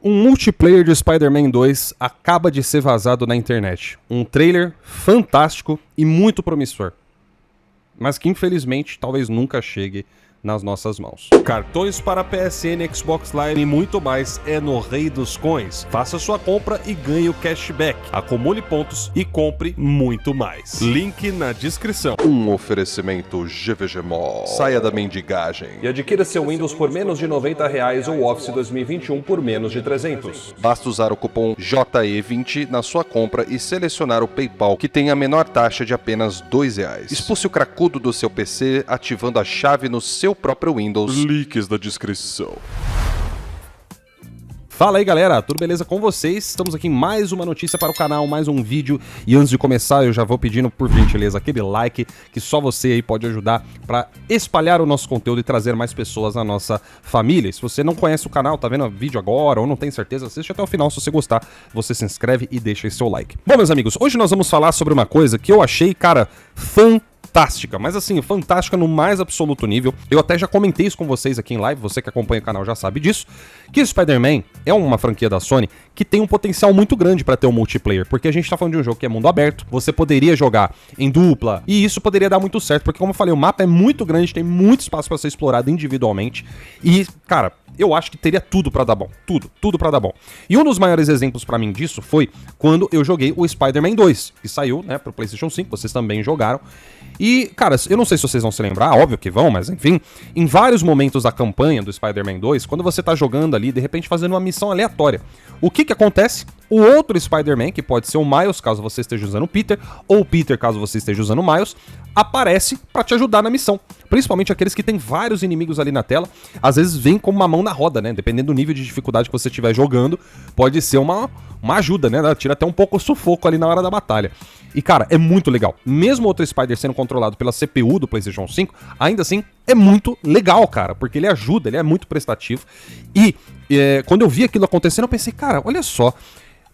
Um multiplayer de Spider-Man 2 acaba de ser vazado na internet. Um trailer fantástico e muito promissor. Mas que infelizmente talvez nunca chegue nas nossas mãos. Cartões para PSN, Xbox Live e muito mais é no Rei dos Coins. Faça sua compra e ganhe o cashback. Acumule pontos e compre muito mais. Link na descrição. Um oferecimento GVG Mall. Saia da mendigagem. E adquira seu Windows por menos de R$90 ou Office 2021 por menos de 300. Basta usar o cupom JE20 na sua compra e selecionar o PayPal, que tem a menor taxa de apenas R$2. Expulse o cracudo do seu PC ativando a chave no seu próprio Windows. Links da descrição. Fala aí galera, tudo beleza com vocês? Estamos aqui em mais uma notícia para o canal, mais um vídeo. E antes de começar eu já vou pedindo por gentileza aquele like, que só você aí pode ajudar para espalhar o nosso conteúdo e trazer mais pessoas na nossa família. E se você não conhece o canal, tá vendo o vídeo agora ou não tem certeza, assiste até o final. Se você gostar, você se inscreve e deixa aí seu like. Bom meus amigos, hoje nós vamos falar sobre uma coisa que eu achei, cara, fantástica, mas assim, fantástica no mais absoluto nível. Eu até já comentei isso com vocês aqui em live, você que acompanha o canal já sabe disso, que Spider-Man é uma franquia da Sony que tem um potencial muito grande pra ter um multiplayer, porque a gente tá falando de um jogo que é mundo aberto, você poderia jogar em dupla, e isso poderia dar muito certo, porque como eu falei, o mapa é muito grande, tem muito espaço pra ser explorado individualmente, e, cara, eu acho que teria tudo pra dar bom, tudo pra dar bom. E um dos maiores exemplos pra mim disso foi quando eu joguei o Spider-Man 2, que saiu, né, pro PlayStation 5, vocês também jogaram. E, cara, eu não sei se vocês vão se lembrar, óbvio que vão, mas enfim, em vários momentos da campanha do Spider-Man 2, quando você tá jogando ali, de repente fazendo uma missão aleatória, o que acontece? O outro Spider-Man, que pode ser o Miles, caso você esteja usando o Peter, ou o Peter, caso você esteja usando o Miles, aparece pra te ajudar na missão. Principalmente aqueles que tem vários inimigos ali na tela, às vezes vem como uma mão na roda, né? Dependendo do nível de dificuldade que você estiver jogando, pode ser uma ajuda, né? Tira até um pouco o sufoco ali na hora da batalha. E, cara, é muito legal. Mesmo o outro Spider sendo controlado pela CPU do PlayStation 5, ainda assim, é muito legal, cara, porque ele ajuda, ele é muito prestativo. E quando eu vi aquilo acontecendo, eu pensei, cara, olha só,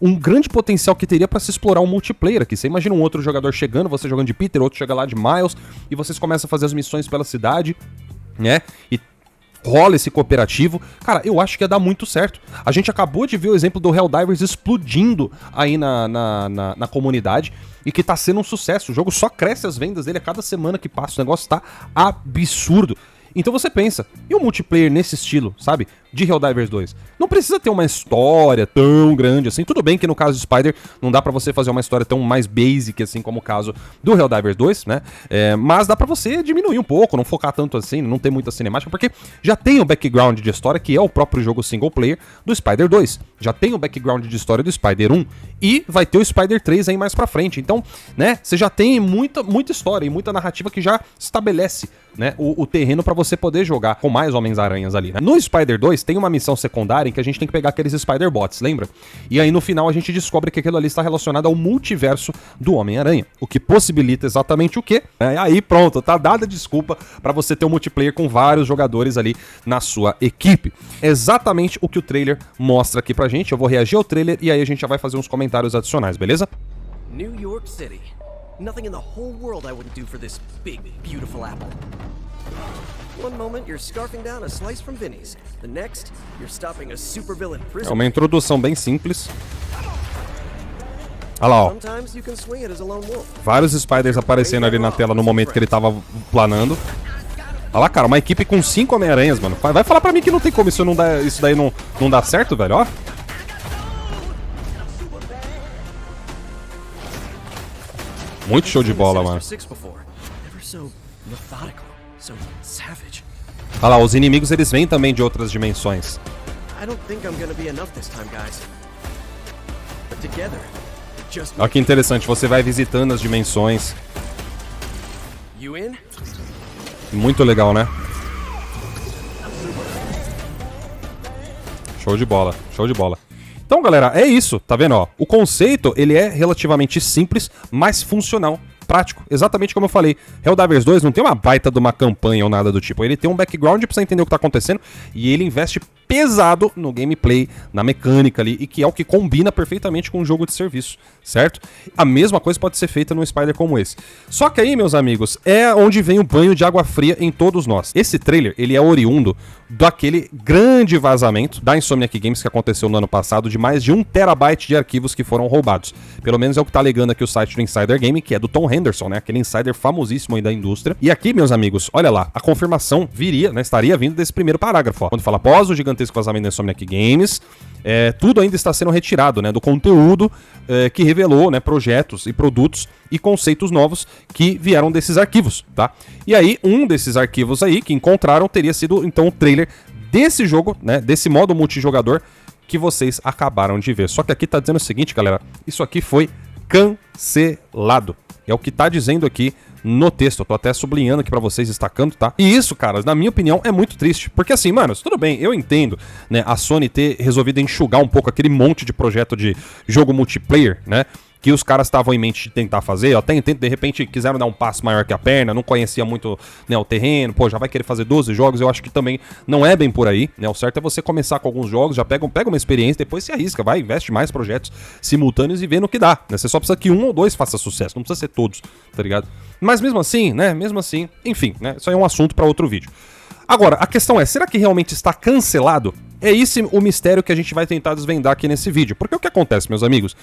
um grande potencial que teria pra se explorar um multiplayer aqui. Você imagina um outro jogador chegando, você jogando de Peter, outro chega lá de Miles, e vocês começam a fazer as missões pela cidade, né? E rola esse cooperativo. Cara, eu acho que ia dar muito certo. A gente acabou de ver o exemplo do Helldivers explodindo aí na comunidade e que tá sendo um sucesso. O jogo só cresce as vendas dele a cada semana que passa. O negócio tá absurdo. Então você pensa, e um multiplayer nesse estilo, sabe? De Helldivers 2. Não precisa ter uma história tão grande assim. Tudo bem que no caso de Spider não dá pra você fazer uma história tão mais basic assim como o caso do Helldivers 2, né? Mas dá pra você diminuir um pouco, não focar tanto assim, não ter muita cinemática, porque já tem o background de história, que é o próprio jogo single player do Spider 2. Já tem o background de história do Spider 1 e vai ter o Spider 3 aí mais pra frente. Então, né, você já tem muita história e muita narrativa que já estabelece, né, o terreno pra você poder jogar com mais Homens-Aranhas ali, né? No Spider 2 tem uma missão secundária em que a gente tem que pegar aqueles Spider-Bots, lembra? E aí no final a gente descobre que aquilo ali está relacionado ao multiverso do Homem-Aranha, o que possibilita exatamente o quê? Aí pronto, tá dada a desculpa pra você ter um multiplayer com vários jogadores ali na sua equipe. Exatamente o que o trailer mostra aqui pra gente. Eu vou reagir ao trailer e aí a gente já vai fazer uns comentários adicionais, beleza? New York City. Nothing in the whole world I wouldn't do for this big, beautiful apple. One moment you're scarfing down a slice from Vinny's. The next, you're stopping a supervillain prison. É uma introdução bem simples. Olha lá, ó. Sometimes you can swing it as a lone wolf. Vários Spiders aparecendo ali na tela no momento que ele tava planando. Olha lá, cara, uma equipe com 5 Homem-Aranhas, mano. Vai falar pra mim que não tem como isso daí não dá certo, velho, ó. Muito show de bola, mano. Olha lá, os inimigos eles vêm também de outras dimensões. Olha que interessante, você vai visitando as dimensões. Muito legal, né? Show de bola, show de bola. Então, galera, é isso, tá vendo, ó? O conceito, ele é relativamente simples, mas funcional prático. Exatamente como eu falei. Helldivers 2 não tem uma baita de uma campanha ou nada do tipo. Ele tem um background pra você entender o que tá acontecendo e ele investe pesado no gameplay, na mecânica ali, e que é o que combina perfeitamente com um jogo de serviço, certo? A mesma coisa pode ser feita num Spider como esse. Só que aí, meus amigos, é onde vem o banho de água fria em todos nós. Esse trailer, ele é oriundo daquele grande vazamento da Insomniac Games que aconteceu no ano passado, de mais de 1 terabyte de arquivos que foram roubados. Pelo menos é o que tá alegando aqui o site do Insider Gaming, que é do Tom Henderson, né? Aquele insider famosíssimo aí da indústria. E aqui, meus amigos, olha lá, a confirmação viria, né? Estaria vindo desse primeiro parágrafo, ó. Quando fala após o gigantesco vazamento da Insomniac Games, tudo ainda está sendo retirado, né, do conteúdo que revelou, né, projetos e produtos e conceitos novos que vieram desses arquivos, tá? E aí, um desses arquivos aí que encontraram teria sido, então, o trailer desse jogo, né, desse modo multijogador que vocês acabaram de ver. Só que aqui tá dizendo o seguinte, galera, isso aqui foi cancelado. É o que tá dizendo aqui no texto. Eu tô até sublinhando aqui pra vocês, destacando, tá? E isso, cara, na minha opinião, é muito triste. Porque assim, mano, tudo bem, eu entendo, né, a Sony ter resolvido enxugar um pouco aquele monte de projeto de jogo multiplayer, né, que os caras estavam em mente de tentar fazer. Eu até entendo, de repente, quiseram dar um passo maior que a perna, não conhecia muito, né, o terreno, pô, já vai querer fazer 12 jogos, eu acho que também não é bem por aí, né, o certo é você começar com alguns jogos, já pega uma experiência, depois se arrisca, vai, investe mais projetos simultâneos e vê no que dá, né, você só precisa que um ou dois faça sucesso, não precisa ser todos, tá ligado? Mas mesmo assim, né, enfim, né, isso aí é um assunto pra outro vídeo. Agora, a questão é, será que realmente está cancelado? É esse o mistério que a gente vai tentar desvendar aqui nesse vídeo. Porque o que acontece, meus amigos?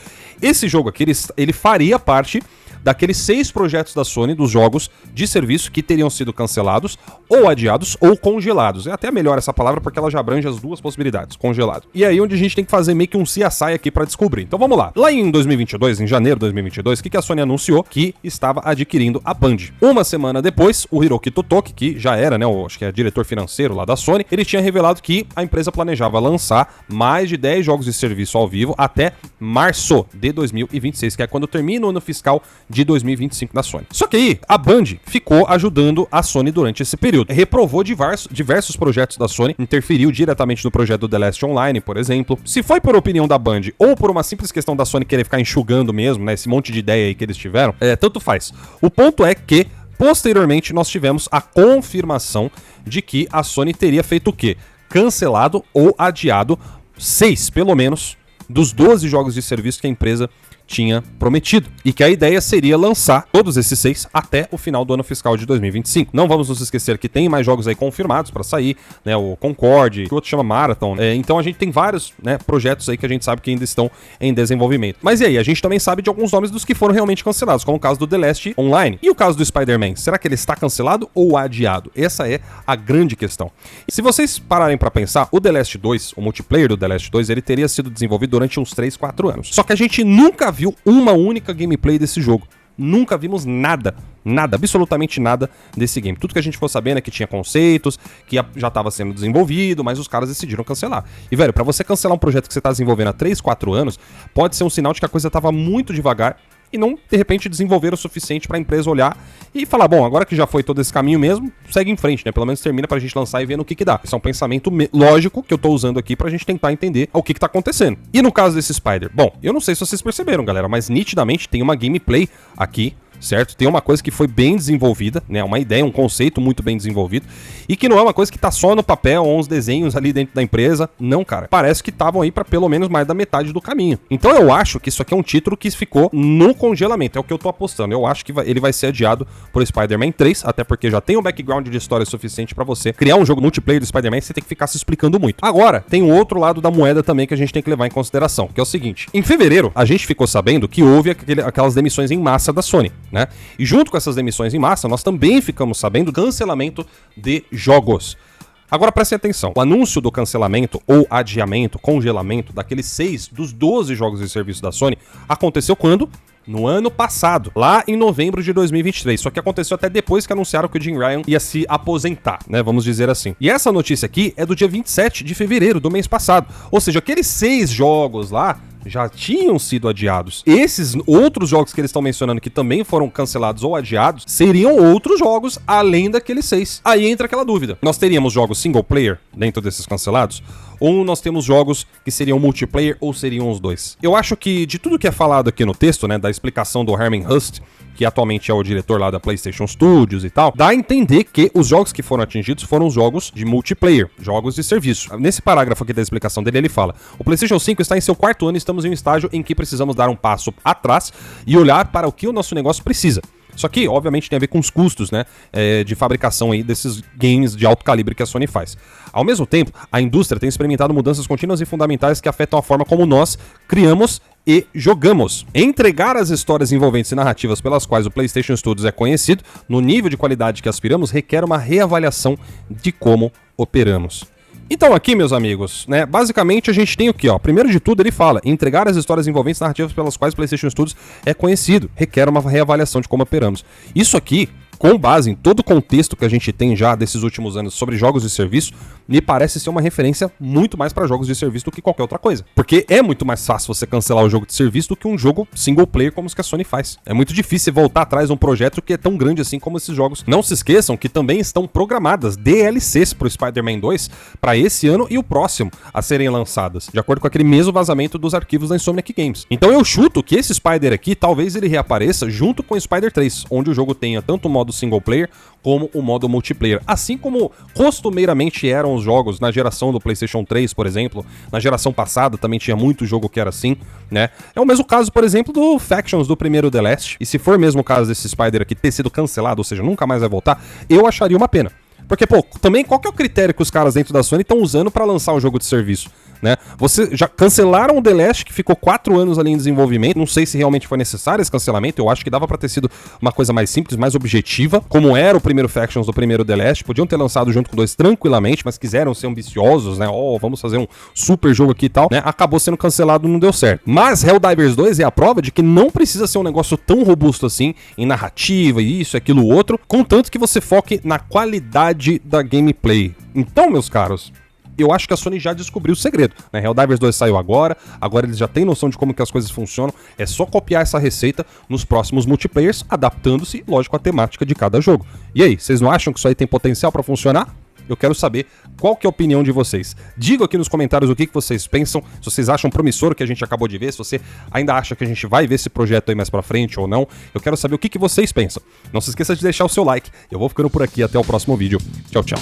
Esse jogo aqui, ele faria parte daqueles 6 projetos da Sony, dos jogos de serviço que teriam sido cancelados, ou adiados, ou congelados. É até melhor essa palavra porque ela já abrange as duas possibilidades, congelado. E aí onde a gente tem que fazer meio que um CSI aqui pra descobrir. Então vamos lá. Lá em 2022, em janeiro de 2022, o que a Sony anunciou? Que estava adquirindo a Band. Uma semana depois, o Hiroki Totoki, que já era, né, acho que é diretor financeiro lá da Sony, ele tinha revelado que a empresa planejava lançar mais de 10 jogos de serviço ao vivo até março de 2026, que é quando termina o ano fiscal de 2025 da Sony. Só que aí, a Band ficou ajudando a Sony durante esse período. Reprovou diversos projetos da Sony, interferiu diretamente no projeto do The Last Online, por exemplo. Se foi por opinião da Band ou por uma simples questão da Sony querer ficar enxugando mesmo, né, esse monte de ideia aí que eles tiveram, tanto faz. O ponto é que, posteriormente, nós tivemos a confirmação de que a Sony teria feito o quê? Cancelado ou adiado 6, pelo menos, dos 12 jogos de serviço que a empresa tinha prometido. E que a ideia seria lançar todos esses 6 até o final do ano fiscal de 2025. Não vamos nos esquecer que tem mais jogos aí confirmados pra sair, né? O Concorde, que o outro chama Marathon. Então a gente tem vários, né, projetos aí que a gente sabe que ainda estão em desenvolvimento. Mas e aí? A gente também sabe de alguns nomes dos que foram realmente cancelados, como o caso do The Last Online. E o caso do Spider-Man? Será que ele está cancelado ou adiado? Essa é a grande questão. E se vocês pararem pra pensar, o The Last 2, o multiplayer do The Last 2, ele teria sido desenvolvido durante uns 3, 4 anos. Só que a gente nunca viu uma única gameplay desse jogo. Nunca vimos nada, absolutamente nada desse game. Tudo que a gente ficou sabendo é que tinha conceitos, que já estava sendo desenvolvido, mas os caras decidiram cancelar. E, velho, pra você cancelar um projeto que você tá desenvolvendo há 3, 4 anos, pode ser um sinal de que a coisa tava muito devagar e não, de repente, desenvolver o suficiente pra empresa olhar e falar, bom, agora que já foi todo esse caminho mesmo, segue em frente, né? Pelo menos termina pra gente lançar e ver no que dá. Isso é um pensamento lógico que eu tô usando aqui pra gente tentar entender o que tá acontecendo. E no caso desse Spider? Bom, eu não sei se vocês perceberam, galera, mas nitidamente tem uma gameplay aqui, certo? Tem uma coisa que foi bem desenvolvida, né? Uma ideia, um conceito muito bem desenvolvido e que não é uma coisa que tá só no papel ou uns desenhos ali dentro da empresa. Não, cara. Parece que estavam aí pra pelo menos mais da metade do caminho. Então eu acho que isso aqui é um título que ficou no congelamento. É o que eu tô apostando. Eu acho que ele vai ser adiado por Spider-Man 3, até porque já tem um background de história suficiente pra você criar um jogo multiplayer do Spider-Man, você tem que ficar se explicando muito. Agora, tem o outro lado da moeda também que a gente tem que levar em consideração, que é o seguinte. Em fevereiro, a gente ficou sabendo que houve aquelas demissões em massa da Sony, né? E junto com essas demissões em massa, nós também ficamos sabendo do cancelamento de jogos. Agora prestem atenção, o anúncio do cancelamento ou adiamento, congelamento daqueles 6 dos 12 jogos de serviço da Sony aconteceu quando? No ano passado, lá em novembro de 2023. Só que aconteceu até depois que anunciaram que o Jim Ryan ia se aposentar, né? Vamos dizer assim. E essa notícia aqui é do dia 27 de fevereiro do mês passado. Ou seja, aqueles 6 jogos lá já tinham sido adiados. Esses outros jogos que eles estão mencionando que também foram cancelados ou adiados seriam outros jogos além daqueles 6. Aí entra aquela dúvida. Nós teríamos jogos single player dentro desses cancelados? ou nós temos jogos que seriam multiplayer ou seriam os dois. Eu acho que de tudo que é falado aqui no texto, né, da explicação do Herman Hust, que atualmente é o diretor lá da PlayStation Studios e tal, dá a entender que os jogos que foram atingidos foram jogos de multiplayer, jogos de serviço. Nesse parágrafo aqui da explicação dele, ele fala: o PlayStation 5 está em seu 4º ano e estamos em um estágio em que precisamos dar um passo atrás e olhar para o que o nosso negócio precisa. Só que, obviamente, tem a ver com os custos, né, de fabricação aí desses games de alto calibre que a Sony faz. Ao mesmo tempo, a indústria tem experimentado mudanças contínuas e fundamentais que afetam a forma como nós criamos e jogamos. Entregar as histórias envolventes e narrativas pelas quais o PlayStation Studios é conhecido, no nível de qualidade que aspiramos, requer uma reavaliação de como operamos. Então aqui, meus amigos, né, basicamente a gente tem o que, ó, primeiro de tudo ele fala: entregar as histórias envolventes e narrativas pelas quais o PlayStation Studios é conhecido, requer uma reavaliação de como operamos. Isso aqui, com base em todo o contexto que a gente tem já desses últimos anos sobre jogos de serviço, me parece ser uma referência muito mais para jogos de serviço do que qualquer outra coisa. Porque é muito mais fácil você cancelar o jogo de serviço do que um jogo single player como os que a Sony faz. É muito difícil voltar atrás de um projeto que é tão grande assim como esses jogos. Não se esqueçam que também estão programadas DLCs pro Spider-Man 2 para esse ano e o próximo a serem lançadas, de acordo com aquele mesmo vazamento dos arquivos da Insomniac Games. Então eu chuto que esse Spider aqui, talvez ele reapareça junto com o Spider 3, onde o jogo tenha tanto o modo single player como o modo multiplayer, assim como costumeiramente eram os jogos na geração do PlayStation 3, por exemplo. Na geração passada também tinha muito jogo que era assim, né? É o mesmo caso, por exemplo, do Factions do primeiro The Last, e se for mesmo o caso desse Spider aqui ter sido cancelado, ou seja, nunca mais vai voltar, eu acharia uma pena. Porque, pô, também qual que é o critério que os caras dentro da Sony estão usando pra lançar um jogo de serviço, né? Você já cancelaram o The Last, que ficou 4 anos ali em desenvolvimento. Não sei se realmente foi necessário esse cancelamento. Eu acho que dava pra ter sido uma coisa mais simples, mais objetiva, como era o primeiro Factions do primeiro The Last. Podiam ter lançado junto com o 2 tranquilamente, mas quiseram ser ambiciosos, né? Ó, vamos fazer um super jogo aqui e tal, né? Acabou sendo cancelado, não deu certo. Mas Helldivers 2 é a prova de que não precisa ser um negócio tão robusto assim, em narrativa e isso, aquilo, outro, contanto que você foque na qualidade da gameplay. Então, meus caros, eu acho que a Sony já descobriu o segredo, né? Helldivers 2 saiu agora eles já têm noção de como que as coisas funcionam, é só copiar essa receita nos próximos multiplayers, adaptando-se, lógico, à temática de cada jogo. E aí, vocês não acham que isso aí tem potencial pra funcionar? Eu quero saber qual que é a opinião de vocês. Diga aqui nos comentários o que vocês pensam, se vocês acham promissor o que a gente acabou de ver, se você ainda acha que a gente vai ver esse projeto aí mais pra frente ou não. Eu quero saber o que vocês pensam. Não se esqueça de deixar o seu like. Eu vou ficando por aqui, até o próximo vídeo. Tchau, tchau.